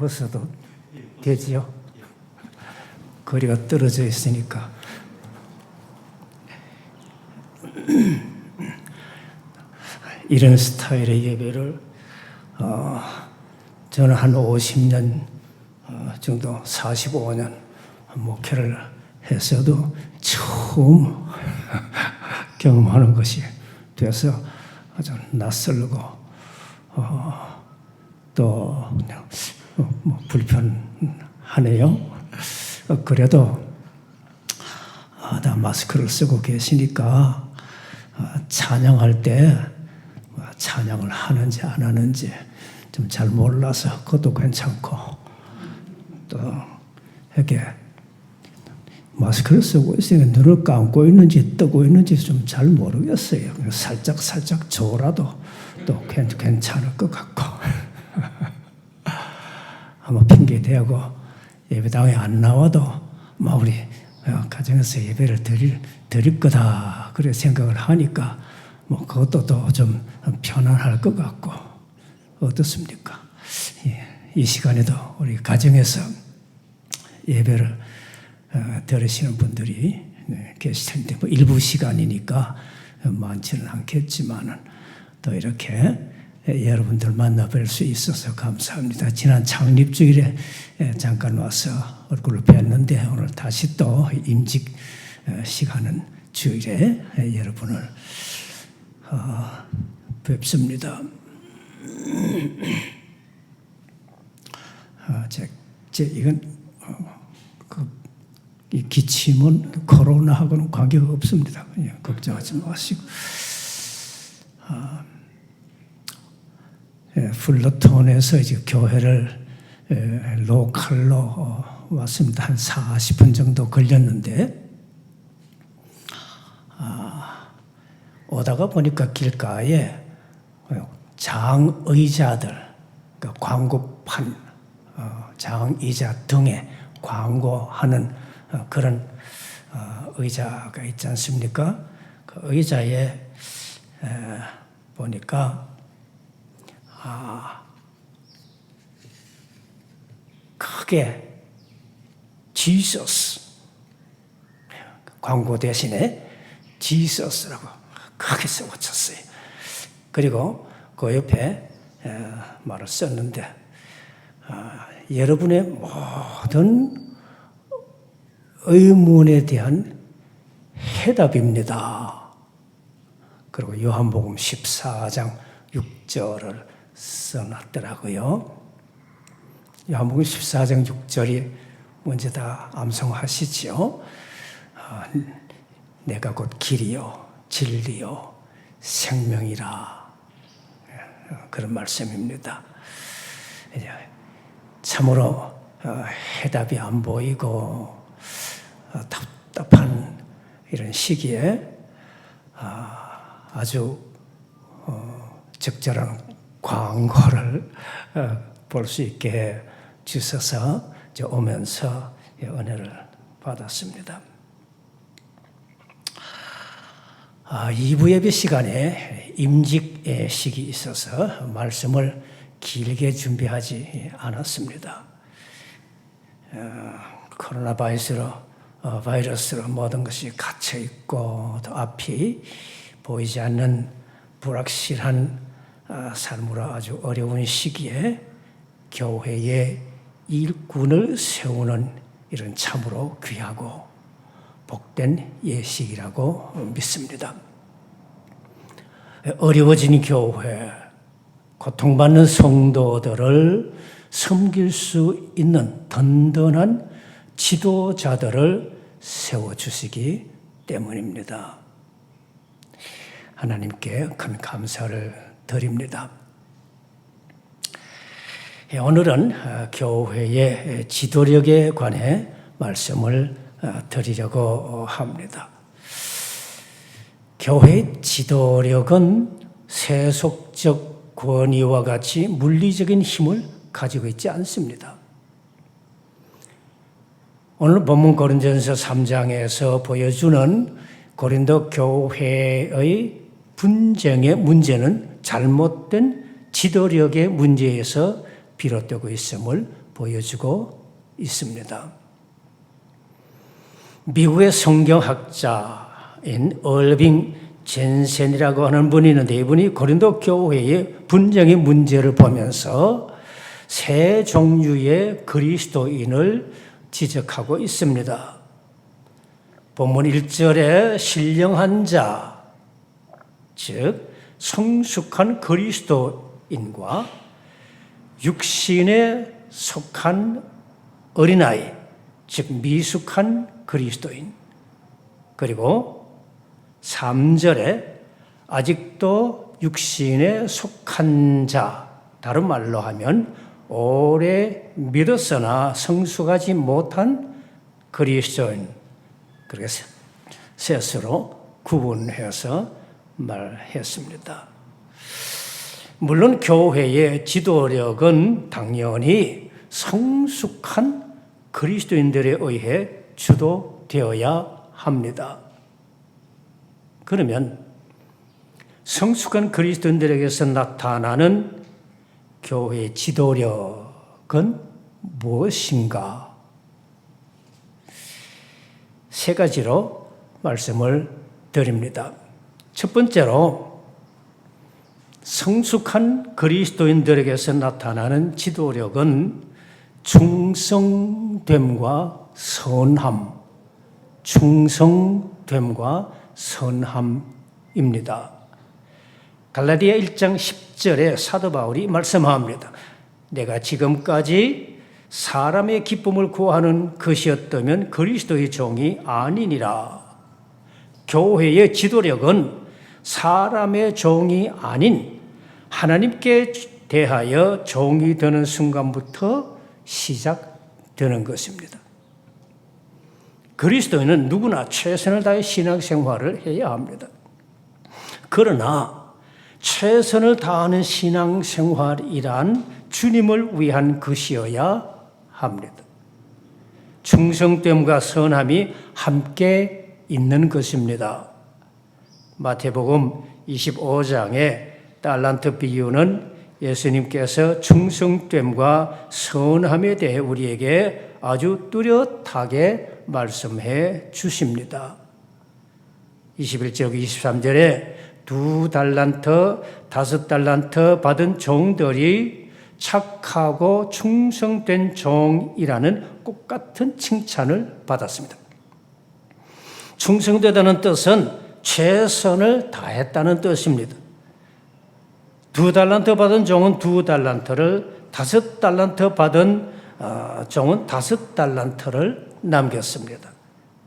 벗어도 되지요? 거리가 떨어져 있으니까. 이런 스타일의 예배를 저는 한 50년 정도, 45년 목회를 했어도 처음 경험하는 것이 돼서 아주 낯설고 또 그냥 불편하네요. 그래도 다 마스크를 쓰고 계시니까 찬양할 때 찬양을 하는지 안 하는지 좀 잘 몰라서 그것도 괜찮고, 또 이렇게 마스크를 쓰고 있으니까 눈을 감고 있는지 뜨고 있는지 좀 잘 모르겠어요. 살짝 줘라도 또 괜찮을 것 같고 아마 핑계 대고 예배당에 안 나와도 우리 가정에서 예배를 드릴 거다 그래 생각을 하니까 그것도 또 좀 편안할 것 같고, 어떻습니까? 이 시간에도 우리 가정에서 예배를 들으시는 분들이 계실 텐데 일부 시간이니까 많지는 않겠지만은 또 이렇게 여러분들 만나뵐 수 있어서 감사합니다. 지난 창립주일에 잠깐 와서 얼굴을 뵀는데 오늘 다시 또 임직 시간은 주일에 여러분을 뵙습니다. 이건 이 기침은 코로나하고는 관계가 없습니다. 그냥 걱정하지 마시고. 풀러톤에서 이제 교회를 로컬로 왔습니다. 한 40분 정도 걸렸는데, 오다가 보니까 길가에 장의자들, 그러니까 광고판, 장의자 등에 광고하는 그런 의자가 있지 않습니까? 그 의자에 보니까 크게 지저스, 광고 대신에 지저스라고 크게 써붙였어요. 그리고 그 옆에 말을 썼는데, 여러분의 모든 의문에 대한 해답입니다. 그리고 요한복음 14장 6절을 써놨더라고요. 요한복음 14장 6절이 뭔지 다 암송하시지요? 내가 곧 길이요 진리요 생명이라, 그런 말씀입니다. 참으로 해답이 안 보이고 답답한 이런 시기에 아주 적절한 광고를 볼 수 있게 주셔서 오면서 은혜를 받았습니다. 2부 예배 시간에 임직식이 있어서 말씀을 길게 준비하지 않았습니다. 코로나 바이러스로 모든 것이 갇혀있고 또 앞이 보이지 않는 불확실한 삶으로 아주 어려운 시기에 교회의 일꾼을 세우는 이런 참으로 귀하고 복된 예식이라고 믿습니다. 어려워진 교회, 고통받는 성도들을 섬길 수 있는 든든한 지도자들을 세워주시기 때문입니다. 하나님께 큰 감사를 드립니다. 오늘은 교회의 지도력에 관해 말씀을 드리려고 합니다. 교회의 지도력은 세속적 권위와 같이 물리적인 힘을 가지고 있지 않습니다. 오늘 본문 고린도전서 3장에서 보여주는 고린도 교회의 분쟁의 문제는 잘못된 지도력의 문제에서 비롯되고 있음을 보여주고 있습니다. 미국의 성경학자인 얼빙 젠센이라고 하는 분이 있는데 이분이 고린도 교회의 분쟁의 문제를 보면서 세 종류의 그리스도인을 지적하고 있습니다. 본문 1절에 신령한 자, 즉 성숙한 그리스도인과 육신에 속한 어린아이, 즉 미숙한 그리스도인, 그리고 3절에 아직도 육신에 속한 자, 다른 말로 하면 오래 믿었으나 성숙하지 못한 그리스도인, 그렇게 셋으로 구분해서 말했습니다. 물론 교회의 지도력은 당연히 성숙한 그리스도인들에 의해 주도되어야 합니다. 그러면 성숙한 그리스도인들에게서 나타나는 교회의 지도력은 무엇인가? 세 가지로 말씀을 드립니다. 첫 번째로 성숙한 그리스도인들에게서 나타나는 지도력은 충성됨과 선함, 충성됨과 선함입니다. 갈라디아 1장 10절에 사도 바울이 말씀합니다. 내가 지금까지 사람의 기쁨을 구하는 것이었다면 그리스도의 종이 아니니라. 교회의 지도력은 사람의 종이 아닌 하나님께 대하여 종이 되는 순간부터 시작되는 것입니다. 그리스도인은 누구나 최선을 다해 신앙생활을 해야 합니다. 그러나 최선을 다하는 신앙생활이란 주님을 위한 것이어야 합니다. 충성됨과 선함이 함께 있는 것입니다. 마태복음 25장의 달란트 비유는 예수님께서 충성됨과 선함에 대해 우리에게 아주 뚜렷하게 말씀해 주십니다. 21절 23절에 2달란트, 5달란트 받은 종들이 착하고 충성된 종이라는 똑같은 칭찬을 받았습니다. 충성되다는 뜻은 최선을 다했다는 뜻입니다. 2달란트 받은 종은 2달란트를, 5달란트 받은 종은 5달란트를 남겼습니다.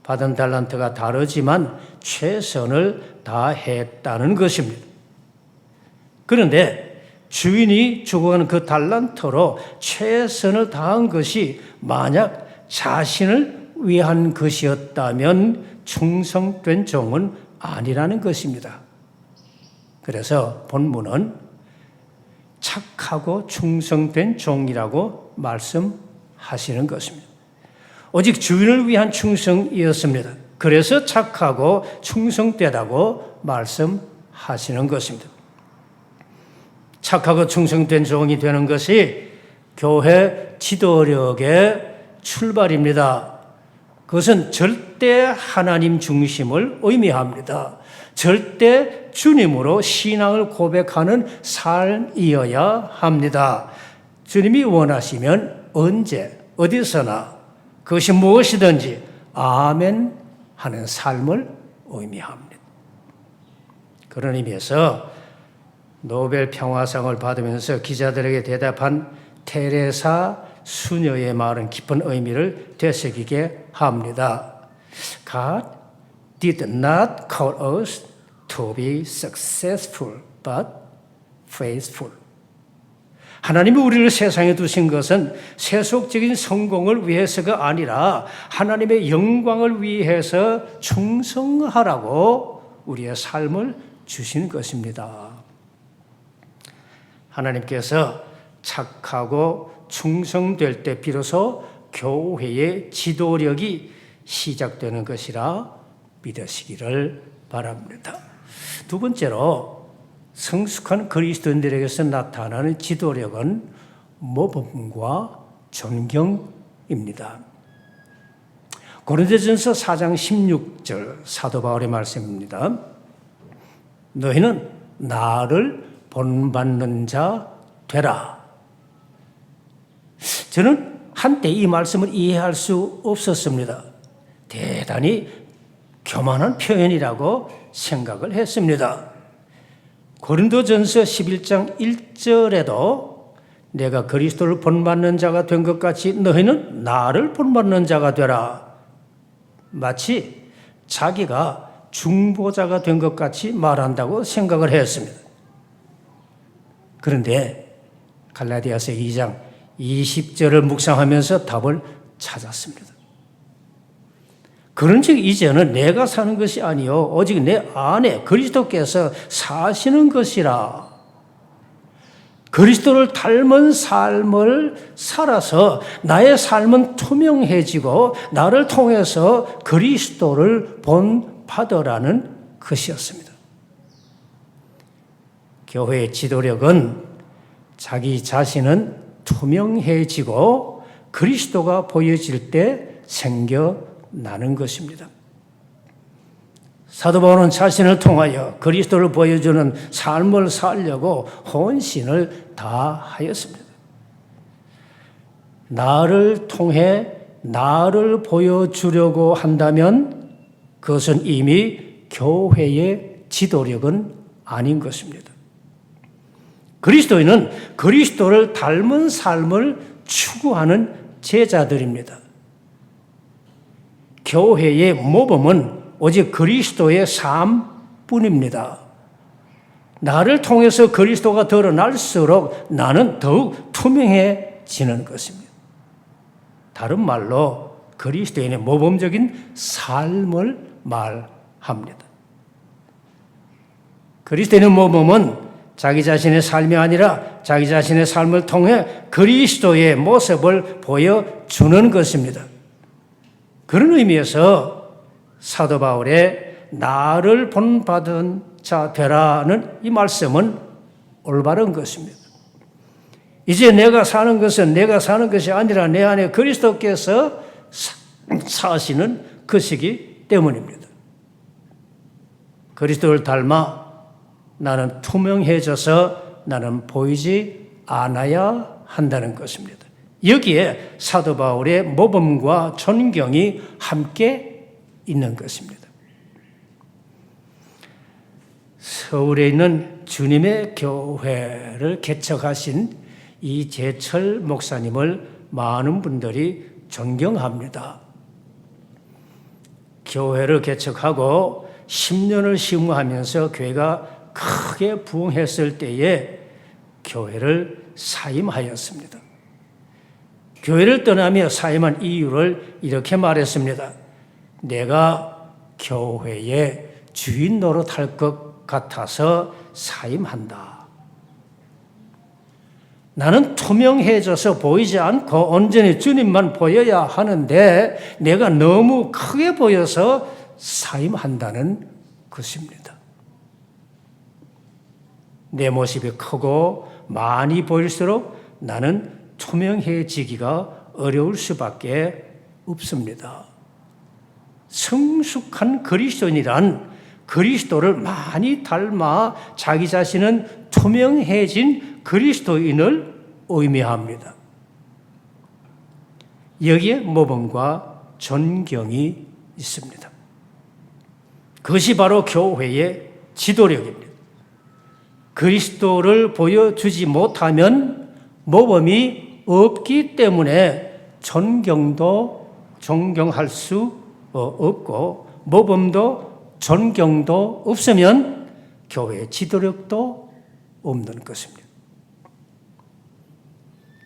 받은 달란트가 다르지만 최선을 다했다는 것입니다. 그런데 주인이 주고가는 그 달란트로 최선을 다한 것이 만약 자신을 위한 것이었다면 충성된 종은 아니라는 것입니다. 그래서 본문은 착하고 충성된 종이라고 말씀하시는 것입니다. 오직 주인을 위한 충성이었습니다. 그래서 착하고 충성되다고 말씀하시는 것입니다. 착하고 충성된 종이 되는 것이 교회 지도력의 출발입니다. 그것은 절대 하나님 중심을 의미합니다. 절대 주님으로 신앙을 고백하는 삶이어야 합니다. 주님이 원하시면 언제 어디서나 그것이 무엇이든지 아멘 하는 삶을 의미합니다. 그런 의미에서 노벨 평화상을 받으면서 기자들에게 대답한 테레사 수녀의 말은 깊은 의미를 되새기게 합니다. God did not call us to be successful, but faithful. 하나님이 우리를 세상에 두신 것은 세속적인 성공을 위해서가 아니라 하나님의 영광을 위해서 충성하라고 우리의 삶을 주신 것입니다. 하나님께서 착하고 충성될 때 비로소 교회의 지도력이 시작되는 것이라 믿으시기를 바랍니다. 두 번째로 성숙한 그리스도인들에게서 나타나는 지도력은 모범과 존경입니다. 고린도전서 4장 16절 사도 바울의 말씀입니다. 너희는 나를 본받는 자 되라. 저는 한때 이 말씀을 이해할 수 없었습니다. 대단히 교만한 표현이라고 생각을 했습니다. 고린도전서 11장 1절에도 내가 그리스도를 본받는 자가 된 것 같이 너희는 나를 본받는 자가 되라. 마치 자기가 중보자가 된 것 같이 말한다고 생각을 했습니다. 그런데 갈라디아서 2장 20절을 묵상하면서 답을 찾았습니다. 그런즉 이제는 내가 사는 것이 아니요 오직 내 안에 그리스도께서 사시는 것이라. 그리스도를 닮은 삶을 살아서 나의 삶은 투명해지고 나를 통해서 그리스도를 본받으라는 것이었습니다. 교회의 지도력은 자기 자신은 투명해지고 그리스도가 보여질 때 생겨나는 것입니다. 사도 바울은 자신을 통하여 그리스도를 보여주는 삶을 살려고 혼신을 다하였습니다. 나를 통해 나를 보여주려고 한다면 그것은 이미 교회의 지도력은 아닌 것입니다. 그리스도인은 그리스도를 닮은 삶을 추구하는 제자들입니다. 교회의 모범은 오직 그리스도의 삶뿐입니다. 나를 통해서 그리스도가 드러날수록 나는 더욱 투명해지는 것입니다. 다른 말로 그리스도인의 모범적인 삶을 말합니다. 그리스도인의 모범은 자기 자신의 삶이 아니라 자기 자신의 삶을 통해 그리스도의 모습을 보여주는 것입니다. 그런 의미에서 사도 바울의 나를 본받은 자 되라는 이 말씀은 올바른 것입니다. 이제 내가 사는 것은 내가 사는 것이 아니라 내 안에 그리스도께서 사시는 것이기 때문입니다. 그리스도를 닮아 나는 투명해져서 나는 보이지 않아야 한다는 것입니다. 여기에 사도 바울의 모범과 존경이 함께 있는 것입니다. 서울에 있는 주님의 교회를 개척하신 이재철 목사님을 많은 분들이 존경합니다. 교회를 개척하고 10년을 심무하면서 교회가 크게 부흥했을 때에 교회를 사임하였습니다. 교회를 떠나며 사임한 이유를 이렇게 말했습니다. 내가 교회의 주인 노릇할 것 같아서 사임한다. 나는 투명해져서 보이지 않고 온전히 주님만 보여야 하는데 내가 너무 크게 보여서 사임한다는 것입니다. 내 모습이 크고 많이 보일수록 나는 투명해지기가 어려울 수밖에 없습니다. 성숙한 그리스도인이란 그리스도를 많이 닮아 자기 자신은 투명해진 그리스도인을 의미합니다. 여기에 모범과 존경이 있습니다. 그것이 바로 교회의 지도력입니다. 그리스도를 보여주지 못하면 모범이 없기 때문에 존경할 수 없고 모범도 존경도 없으면 교회의 지도력도 없는 것입니다.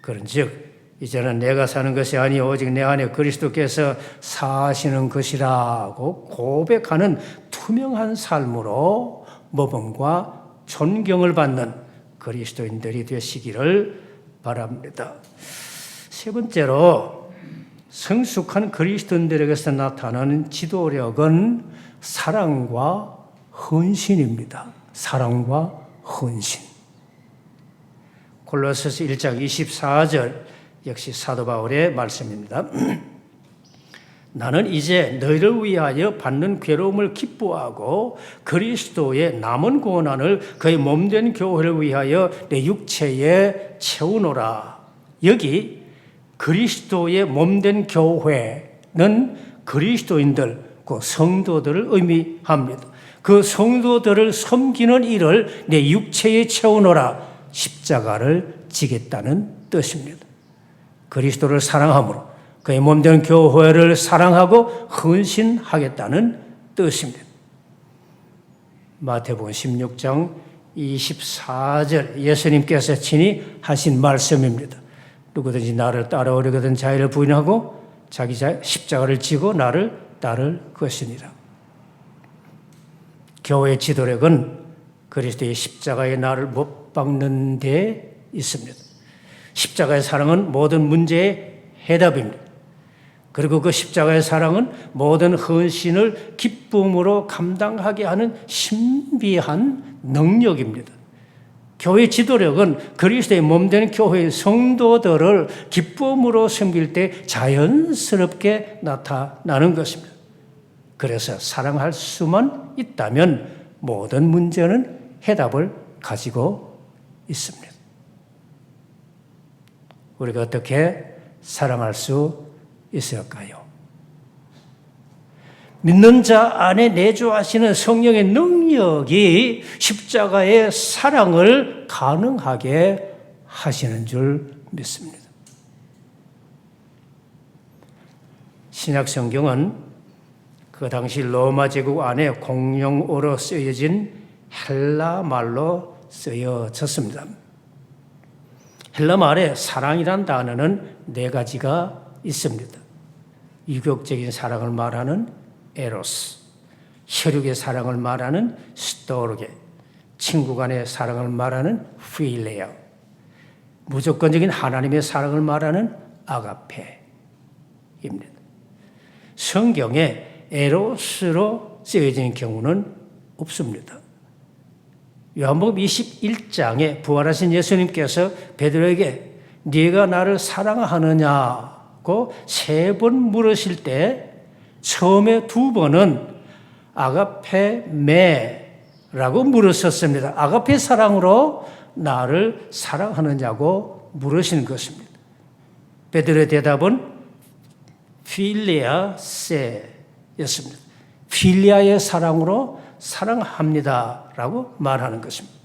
그런즉 이제는 내가 사는 것이 아니 오직 내 안에 그리스도께서 사시는 것이라고 고백하는 투명한 삶으로 모범과 존경을 받는 그리스도인들이 되시기를 바랍니다. 세 번째로 성숙한 그리스도인들에게서 나타나는 지도력은 사랑과 헌신입니다. 사랑과 헌신. 골로새서 1장 24절 역시 사도 바울의 말씀입니다. 나는 이제 너희를 위하여 받는 괴로움을 기뻐하고 그리스도의 남은 고난을 그의 몸된 교회를 위하여 내 육체에 채우노라. 여기 그리스도의 몸된 교회는 그리스도인들, 그 성도들을 의미합니다. 그 성도들을 섬기는 일을 내 육체에 채우노라. 십자가를 지겠다는 뜻입니다. 그리스도를 사랑함으로 그의 몸된 교회를 사랑하고 헌신하겠다는 뜻입니다. 마태복음 16장 24절 예수님께서 친히 하신 말씀입니다. 누구든지 나를 따라오려거든 자기를 부인하고 자기 십자가를 지고 나를 따를 것이니라. 교회의 지도력은 그리스도의 십자가에 나를 못 박는 데 있습니다. 십자가의 사랑은 모든 문제의 해답입니다. 그리고 그 십자가의 사랑은 모든 헌신을 기쁨으로 감당하게 하는 신비한 능력입니다. 교회 지도력은 그리스도의 몸된 교회의 성도들을 기쁨으로 섬길 때 자연스럽게 나타나는 것입니다. 그래서 사랑할 수만 있다면 모든 문제는 해답을 가지고 있습니다. 우리가 어떻게 사랑할 수 있을까요? 믿는 자 안에 내주하시는 성령의 능력이 십자가의 사랑을 가능하게 하시는 줄 믿습니다. 신약 성경은 그 당시 로마 제국 안에 공용어로 쓰여진 헬라 말로 쓰여졌습니다. 헬라 말에 사랑이란 단어는 4가지가 있습니다. 유격적인 사랑을 말하는 에로스, 혈육의 사랑을 말하는 스토르게, 친구 간의 사랑을 말하는 필레아, 무조건적인 하나님의 사랑을 말하는 아가페입니다. 성경에 에로스로 쓰여진 경우는 없습니다. 요한복음 21장에 부활하신 예수님께서 베드로에게 네가 나를 사랑하느냐고 3번 물으실 때 처음에 2번은 아가페메라고 물으셨습니다. 아가페 사랑으로 나를 사랑하느냐고 물으신 것입니다. 베드로의 대답은 필리아세였습니다. 필리아의 사랑으로 사랑합니다라고 말하는 것입니다.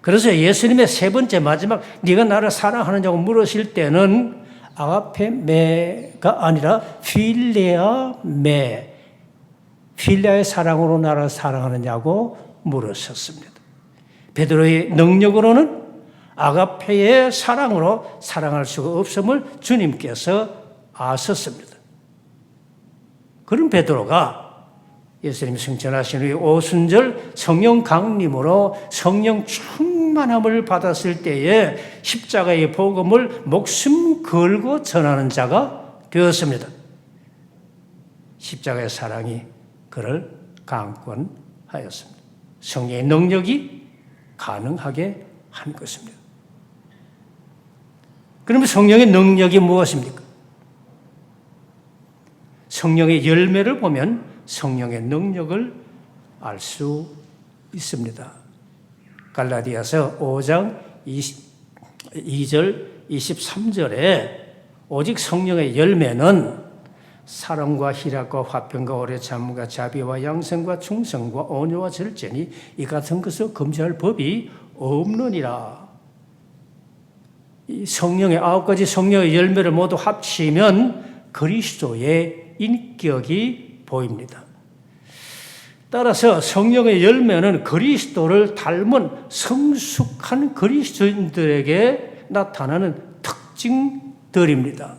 그래서 예수님의 3번째 마지막 네가 나를 사랑하느냐고 물으실 때는 아가페메가 아니라 필레아메, 필레아의 사랑으로 나를 사랑하느냐고 물으셨습니다. 베드로의 능력으로는 아가페의 사랑으로 사랑할 수가 없음을 주님께서 아셨습니다. 그런 베드로가 예수님 승천하신 후에 오순절 성령 강림으로 성령 충만함을 받았을 때에 십자가의 복음을 목숨 걸고 전하는 자가 되었습니다. 십자가의 사랑이 그를 강권하였습니다. 성령의 능력이 가능하게 한 것입니다. 그러면 성령의 능력이 무엇입니까? 성령의 열매를 보면 성령의 능력을 알 수 있습니다. 갈라디아서 5장 2절 23절에 오직 성령의 열매는 사랑과 희락과 화평과 오래 참음과 자비와 양성과 충성과 온유와 절제니 이 같은 것을 금지할 법이 없느니라. 이 성령의 9가지 성령의 열매를 모두 합치면 그리스도의 인격이 보입니다. 따라서 성령의 열매는 그리스도를 닮은 성숙한 그리스도인들에게 나타나는 특징들입니다.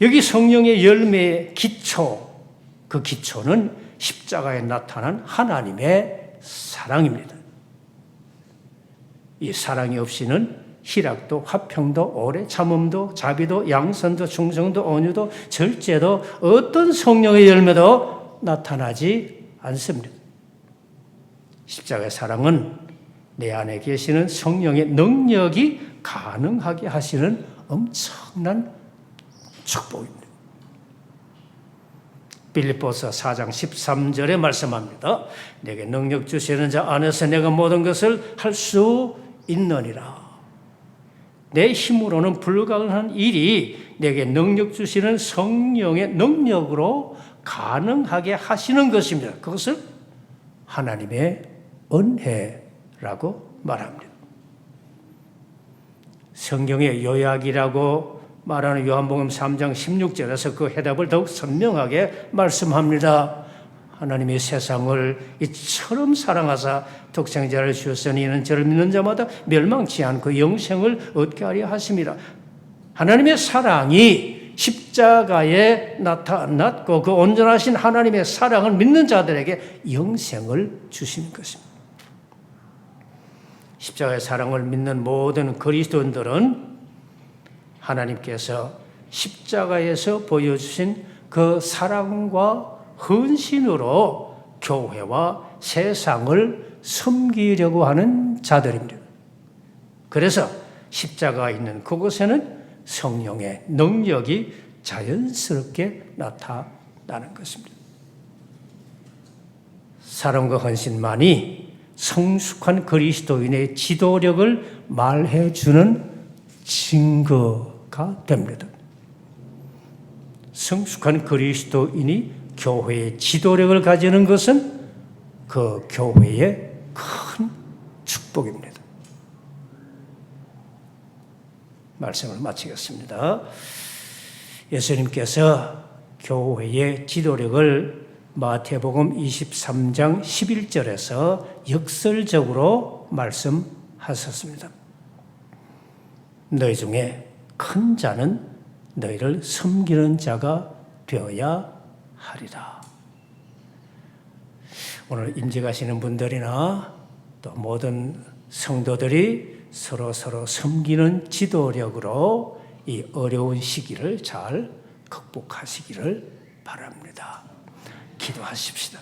여기 성령의 열매의 기초, 그 그 기초는 십자가에 나타난 하나님의 사랑입니다. 이 사랑이 없이는 희락도 화평도 오래 참음도 자비도 양선도 충성도 온유도 절제도 어떤 성령의 열매도 나타나지 않습니다. 십자가의 사랑은 내 안에 계시는 성령의 능력이 가능하게 하시는 엄청난 축복입니다. 빌립보서 4장 13절에 말씀합니다. 내게 능력 주시는 자 안에서 내가 모든 것을 할 수 있느니라. 내 힘으로는 불가능한 일이 내게 능력 주시는 성령의 능력으로 가능하게 하시는 것입니다. 그것을 하나님의 은혜라고 말합니다. 성경의 요약이라고 말하는 요한복음 3장 16절에서 그 해답을 더욱 선명하게 말씀합니다. 하나님이 세상을 이처럼 사랑하사 독생자를 주셨으니 이는 저를 믿는 자마다 멸망치 않고 영생을 얻게 하려 하심이라. 하나님의 사랑이 십자가에 나타났고 그 온전하신 하나님의 사랑을 믿는 자들에게 영생을 주시는 것입니다. 십자가의 사랑을 믿는 모든 그리스도인들은 하나님께서 십자가에서 보여주신 그 사랑과 헌신으로 교회와 세상을 섬기려고 하는 자들입니다. 그래서 십자가가 있는 그곳에는 성령의 능력이 자연스럽게 나타나는 것입니다. 사랑과 헌신만이 성숙한 그리스도인의 지도력을 말해주는 증거가 됩니다. 성숙한 그리스도인이 교회의 지도력을 가지는 것은 그 교회의 큰 축복입니다. 말씀을 마치겠습니다. 예수님께서 교회의 지도력을 마태복음 23장 11절에서 역설적으로 말씀하셨습니다. 너희 중에 큰 자는 너희를 섬기는 자가 되어야 하리라. 오늘 임재 가시는 분들이나 또 모든 성도들이 서로 섬기는 지도력으로 이 어려운 시기를 잘 극복하시기를 바랍니다. 기도하십시다.